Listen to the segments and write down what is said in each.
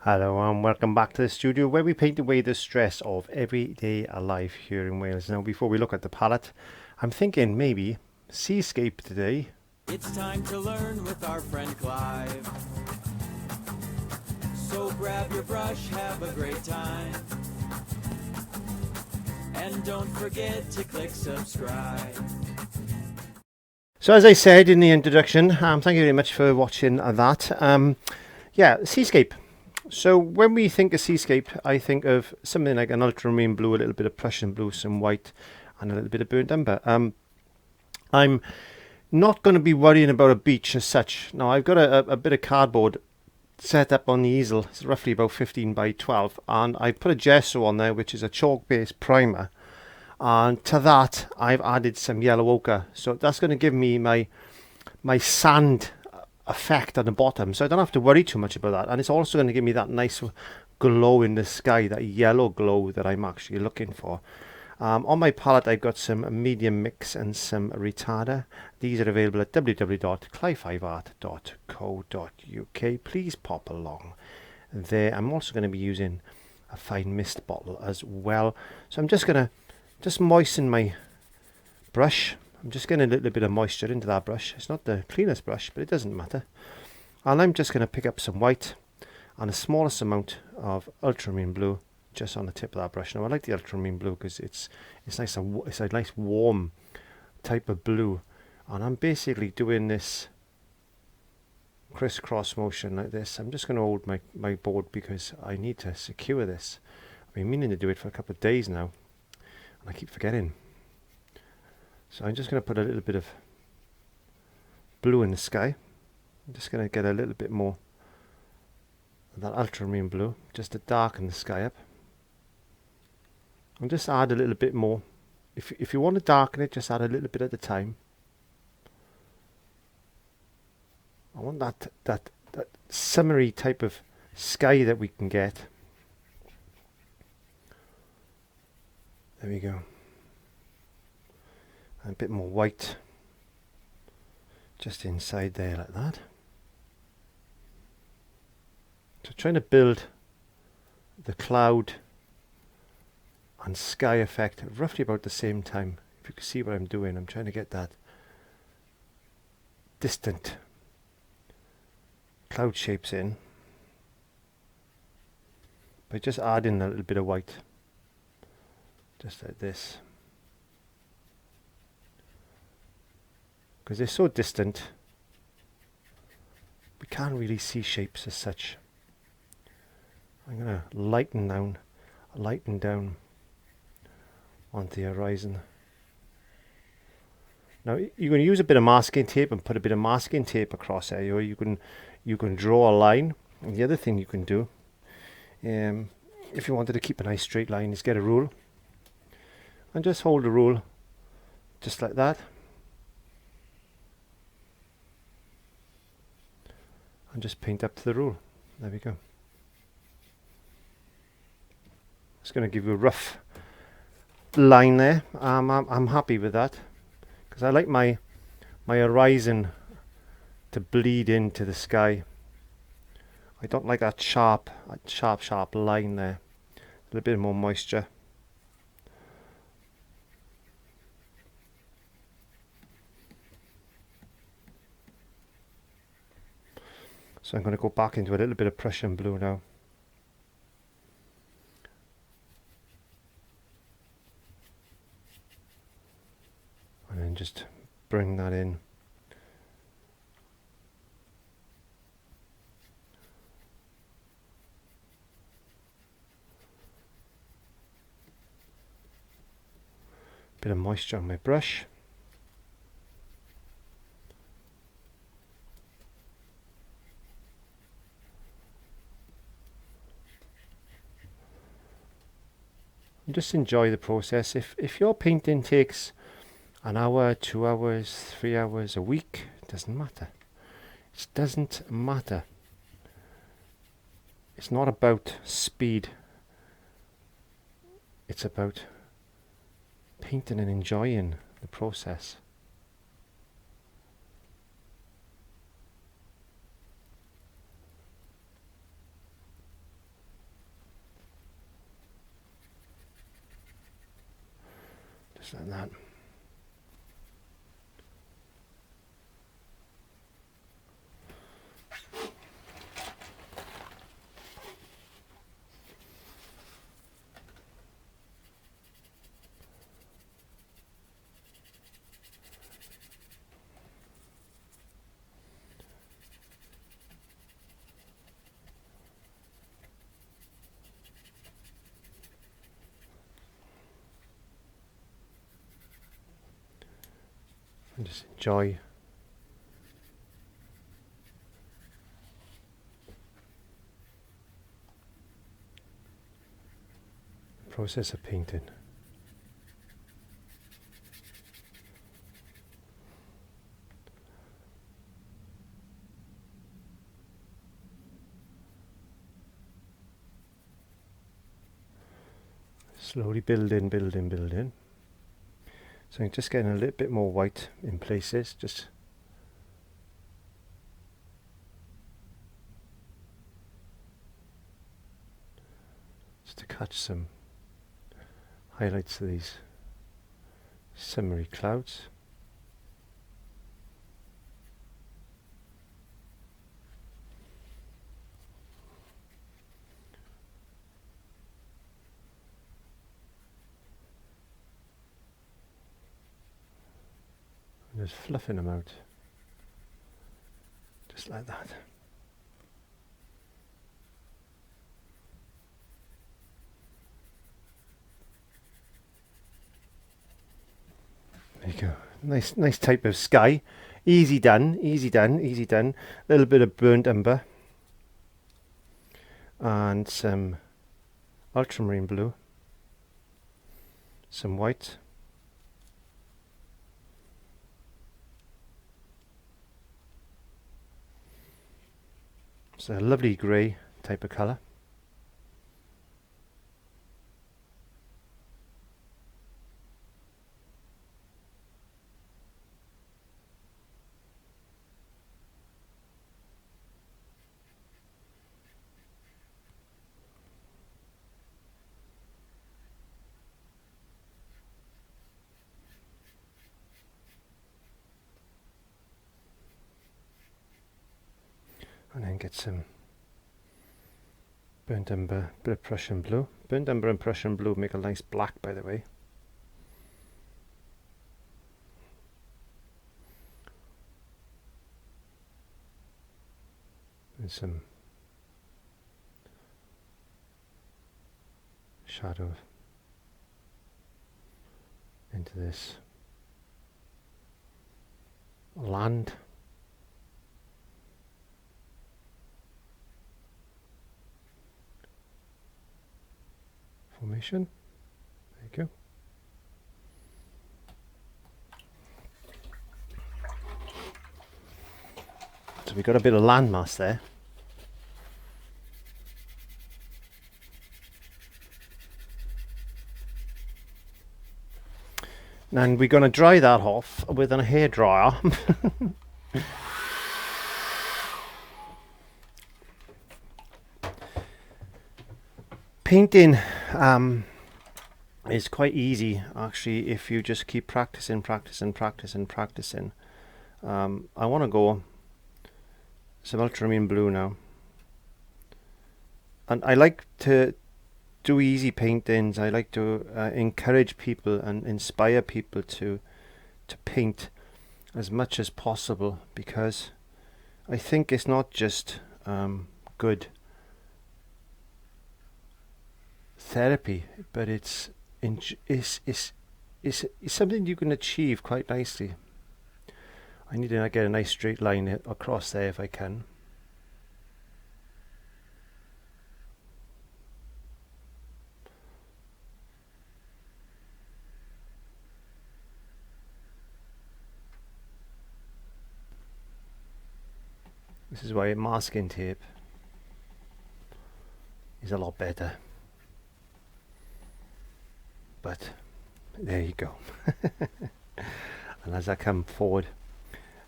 Hello and welcome back to the studio where we paint away the stress of everyday life here in Wales. Now before we look at the palette, I'm thinking maybe Seascape today. It's time to learn with our friend Clive. So grab your brush, have a great time. And don't forget to click subscribe. So as I said in the introduction, thank you very much for watching that. Seascape. So when we think of Seascape, I think of something like an ultramarine blue, a little bit of Prussian blue, some white, and a little bit of burnt umber. I'm not going to be worrying about a beach as such. Now I've got a bit of cardboard set up on the easel. It's roughly about 15 by 12, and I put a gesso on there, which is a chalk-based primer. And to that, I've added some yellow ochre. So that's going to give me my sand effect on the bottom, so I don't have to worry too much about that. And it's also going to give me that nice glow in the sky, that yellow glow that I'm actually looking for. On my palette I've got some medium mix and some retarder. These are available at www.clive5art.co.uk. Please pop along there. I'm also going to be using a fine mist bottle as well, so I'm just going to moisten my brush. I'm just getting a little bit of moisture into that brush. It's not the cleanest brush, but it doesn't matter. And I'm just going to pick up some white and a smallest amount of ultramarine blue just on the tip of that brush. Now I like the ultramarine blue because it's nice and it's a nice warm type of blue. And I'm basically doing this crisscross motion like this. I'm just going to hold my board because I need to secure this. I've been meaning to do it for a couple of days now, and I keep forgetting. So I'm just going to put a little bit of blue in the sky. I'm just going to get a little bit more of that ultramarine blue just to darken the sky up. And just add a little bit more. If you want to darken it, just add a little bit at a time. I want that summery type of sky that we can get. There we go. And a bit more white just inside there like that. So trying to build the cloud and sky effect roughly about the same time. If you can see what I'm doing, I'm trying to get that distant cloud shapes in by just adding a little bit of white, just like this. Because they're so distant, we can't really see shapes as such. I'm going to lighten down onto the horizon. Now you're going to use a bit of masking tape and put a bit of masking tape across there, or you can draw a line. And the other thing you can do, if you wanted to keep a nice straight line, is get a rule and just hold the rule just like that. And just paint up to the rule. There we go. It's going to give you a rough line there. I'm happy with that because I like my horizon to bleed into the sky. I don't like that sharp line there. A little bit more moisture. So I'm going to go back into a little bit of Prussian blue now. And then just bring that in. Bit of moisture on my brush. Just enjoy the process. If your painting takes an hour, 2 hours, 3 hours, a week, it doesn't matter. It doesn't matter. It's not about speed. It's about painting and enjoying the process. Just like that. And just enjoy the process of painting. Slowly building, building, building. So I'm just getting a little bit more white in places, just to catch some highlights of these summery clouds. Just fluffing them out, just like that. There you go. Nice type of sky. Easy done, easy done, easy done. A little bit of burnt umber and some ultramarine blue, some white. It's a lovely grey type of colour. And then get some burnt umber, bit of Prussian blue. Burnt umber and Prussian blue make a nice black, by the way. And some shadow into this land. Formation. There you go. So we got a bit of landmass there. And we're going to dry that off with a hairdryer. Painting is quite easy actually if you just keep practicing. I want to go some ultramarine blue now, and I like to do easy paintings. I like to encourage people and inspire people to paint as much as possible, because I think it's not just good therapy, but it's something you can achieve quite nicely. I need to get a nice straight line across there if I can. This is why masking tape is a lot better. But there you go. And as I come forward,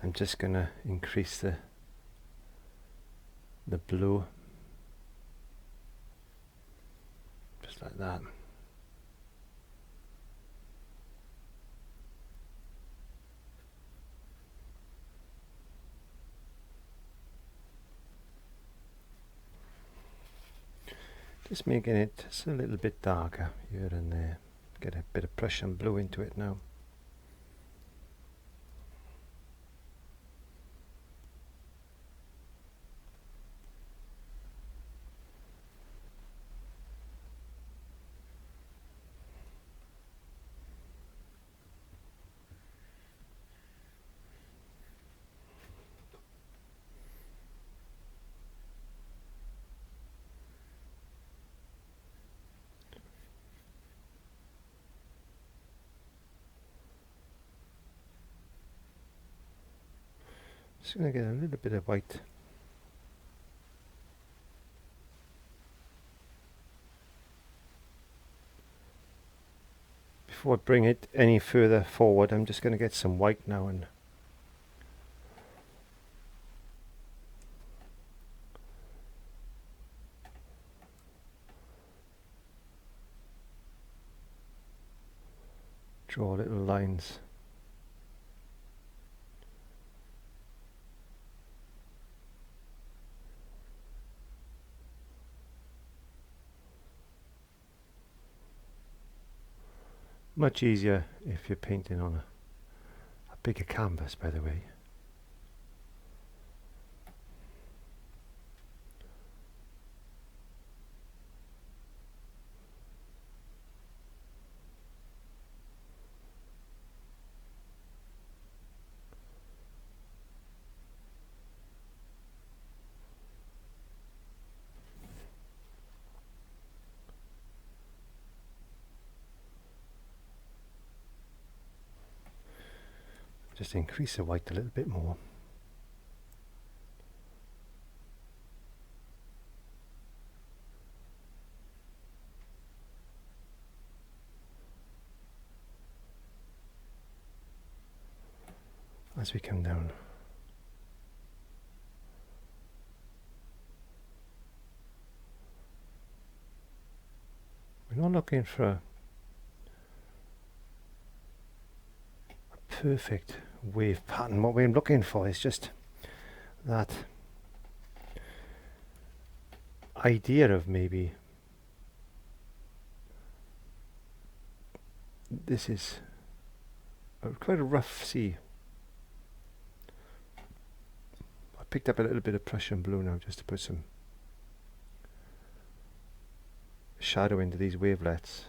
I'm just going to increase the blue, just like that. Just making it just a little bit darker here and there. Get a bit of Prussian blue into it now. Just going to get a little bit of white. Before I bring it any further forward, I'm just going to get some white now and draw little lines. Much easier if you're painting on a bigger canvas, by the way. Just increase the white a little bit more. As we come down. We're not looking for a perfect wave pattern. What we're looking for is just that idea of maybe this is quite a rough sea. I picked up a little bit of Prussian blue now just to put some shadow into these wavelets.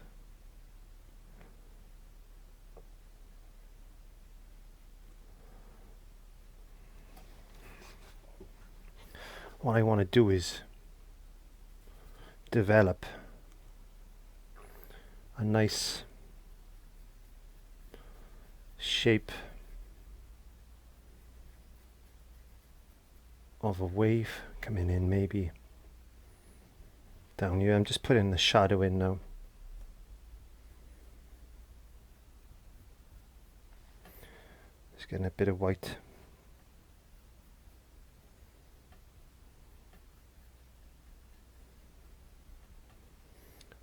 What I want to do is develop a nice shape of a wave coming in maybe down here. I'm just putting the shadow in now. Just getting a bit of white.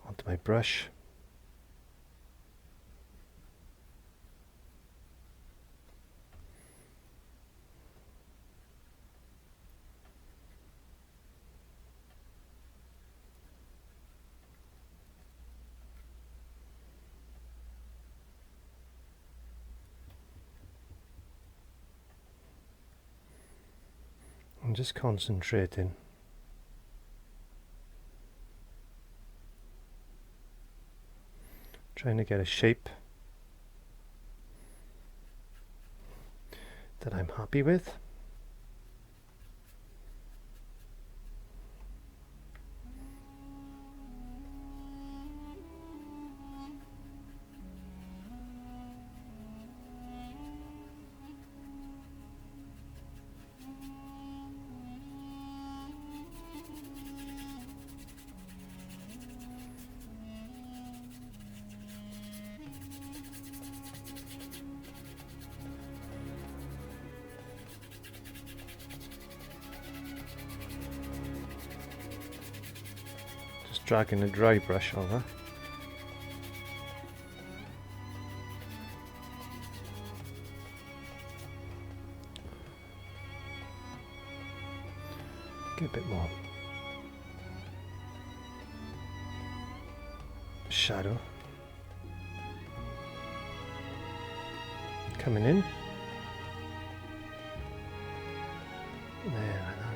Onto my brush. I'm just concentrating trying to get a shape that I'm happy with. Dragging a dry brush over. Get a bit more. shadow coming in. There, like that.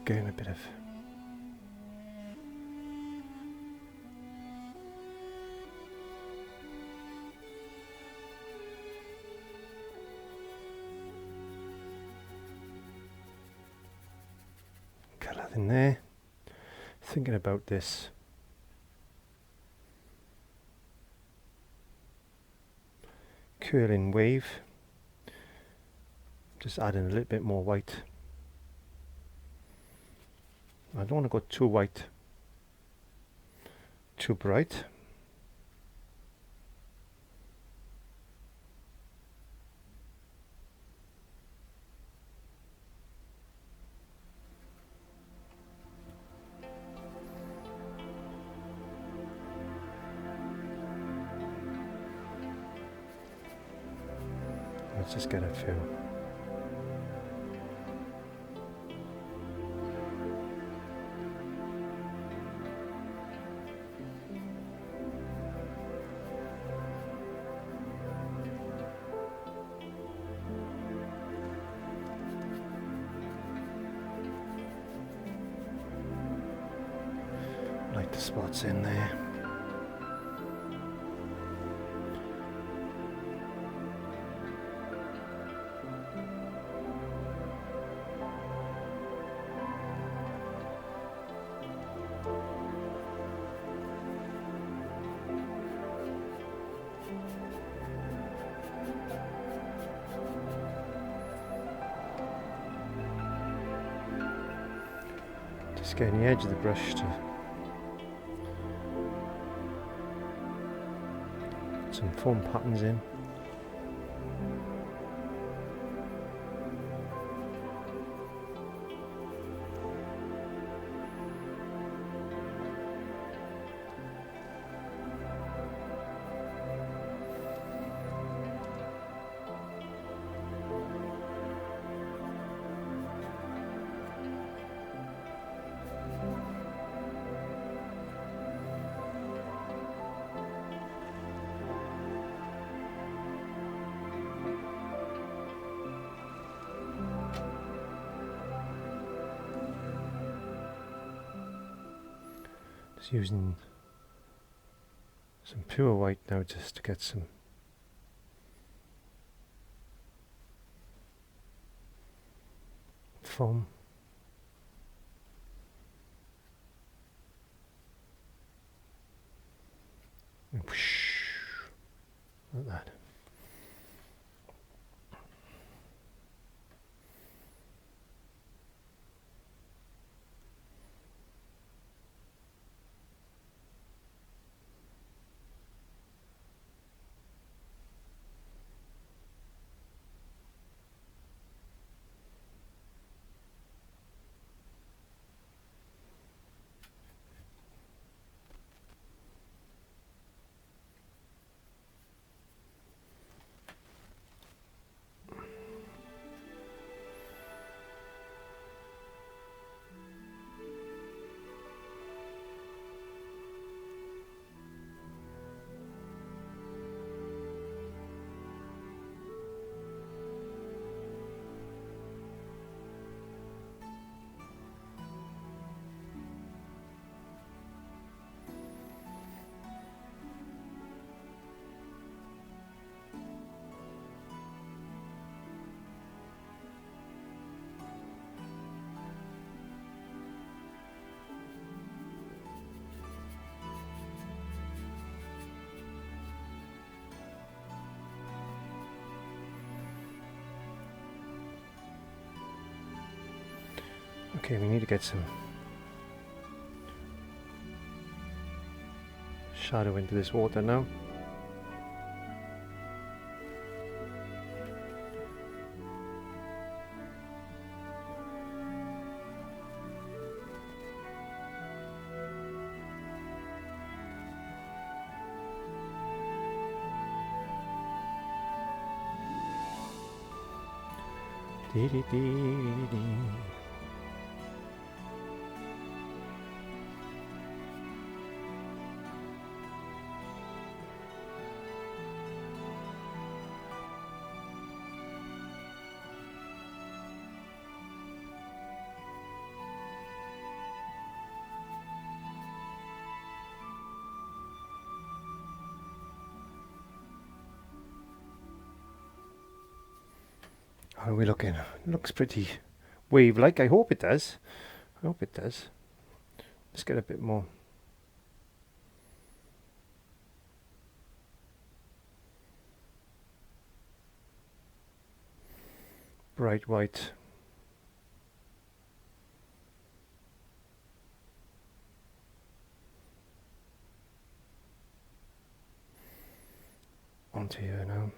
Getting a bit of colour in there. Thinking about this curling wave, just adding a little bit more white. I don't want to go too white, too bright. Let's just get a few. Like the spots in there. Just getting the edge of the brush to put some foam patterns in. Just using some pure white now just to get some foam. And whoosh, like that. Okay, we need to get some shadow into this water now. Dee dee dee dee. How are we looking? Looks pretty wave-like. I hope it does. I hope it does. Let's get a bit more. Bright white. Onto here now.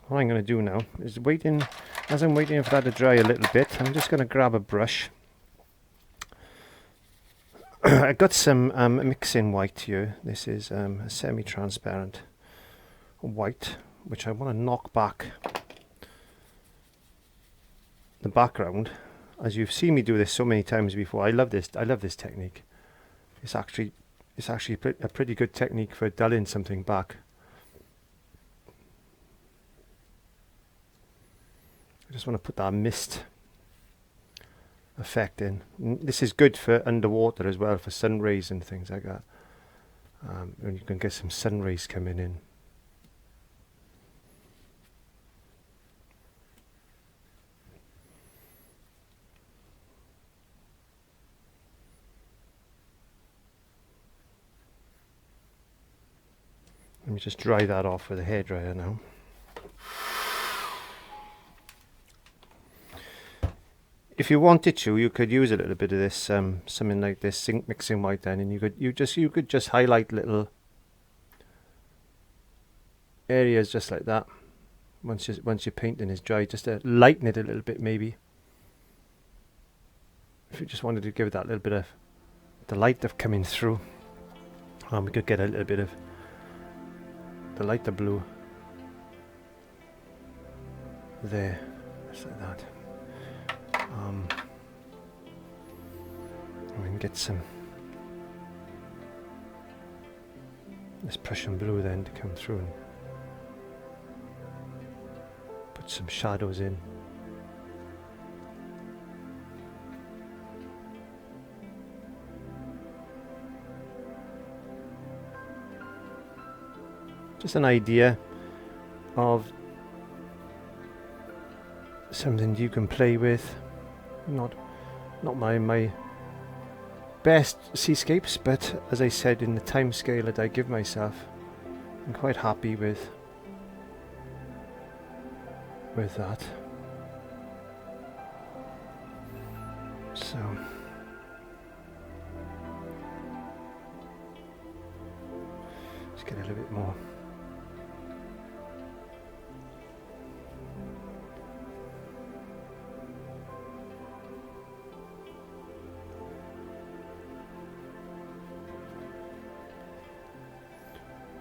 What I'm going to do now is as I'm waiting for that to dry a little bit, I'm just going to grab a brush. I got some mixing white here. This is a semi-transparent white, which I want to knock back the background. As you've seen me do this so many times before, I love this technique. It's actually a pretty good technique for dulling something back. I just want to put that mist effect in. This is good for underwater as well, for sun rays and things like that. And you can get some sun rays coming in. Let me just dry that off with a hairdryer now. If you wanted to, you could use a little bit of this, something like this, mixing white, then, and you could just highlight little areas just like that. Once your painting is dry, just to lighten it a little bit, maybe. If you just wanted to give it that little bit of the light of coming through, we could get a little bit of the lighter blue there, just like that. We can get some this Prussian blue then to come through and put some shadows in. Just an idea of something you can play with. Not my best seascapes, but as I said, in the time scale that I give myself, I'm quite happy with that. So let's get a little bit more.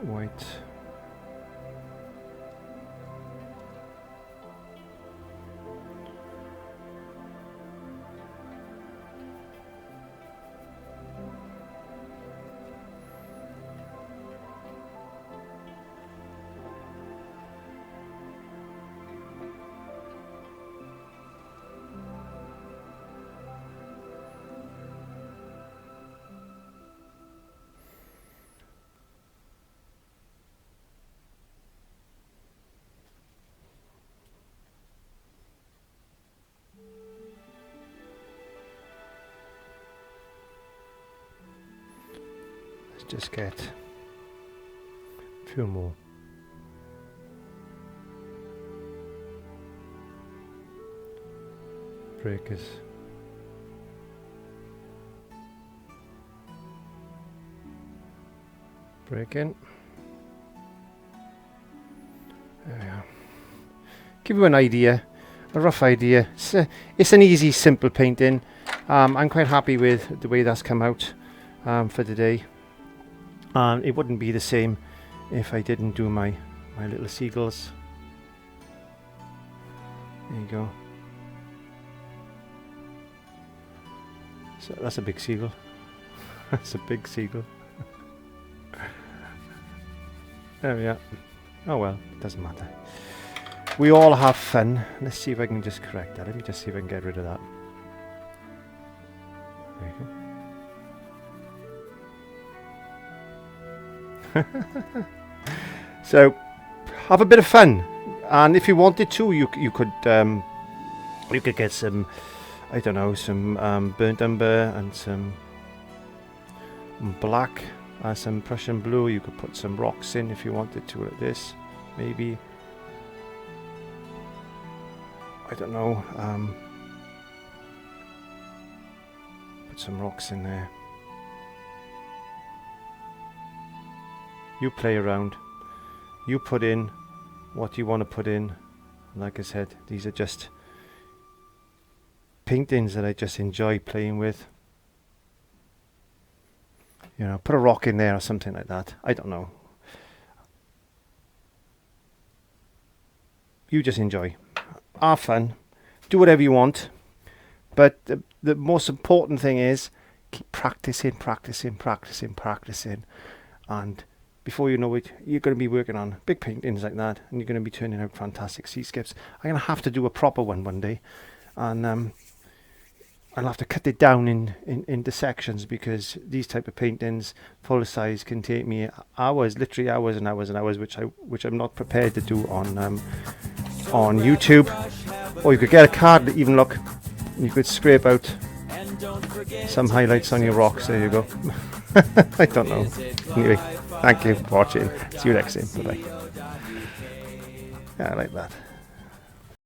White. Let's just get a few more. Breakers. Break in. There we are. Give you an idea, a rough idea. It's an easy, simple painting. I'm quite happy with the way that's come out for today. It wouldn't be the same if I didn't do my little seagulls. There you go. So that's a big seagull. That's a big seagull. There we are. Oh well, doesn't matter. We all have fun. Let's see if I can just correct that. Let me just see if I can get rid of that. There you go. So, have a bit of fun. And if you wanted to, you could get some, I don't know, some burnt umber and some black. Some Prussian blue. You could put some rocks in if you wanted to, like this, maybe. I don't know. Put some rocks in there. You play around. You put in what you want to put in. Like I said, these are just paintings that I just enjoy playing with. You know, put a rock in there or something like that. I don't know. You just enjoy. Have fun. Do whatever you want. But the most important thing is keep practicing, practicing, practicing, practicing. And before you know it, you're going to be working on big paintings like that. And you're going to be turning out fantastic seascapes. I'm going to have to do a proper one day. And I'll have to cut it down into sections, because these type of paintings, full size, can take me hours, literally hours and hours and hours, which I'm not prepared to do on YouTube. Or you could get a card that even look, you could scrape out some highlights on your rocks. There you go. I don't know. Anyway, thank you for watching. See you next time. Bye bye. Yeah, I like that.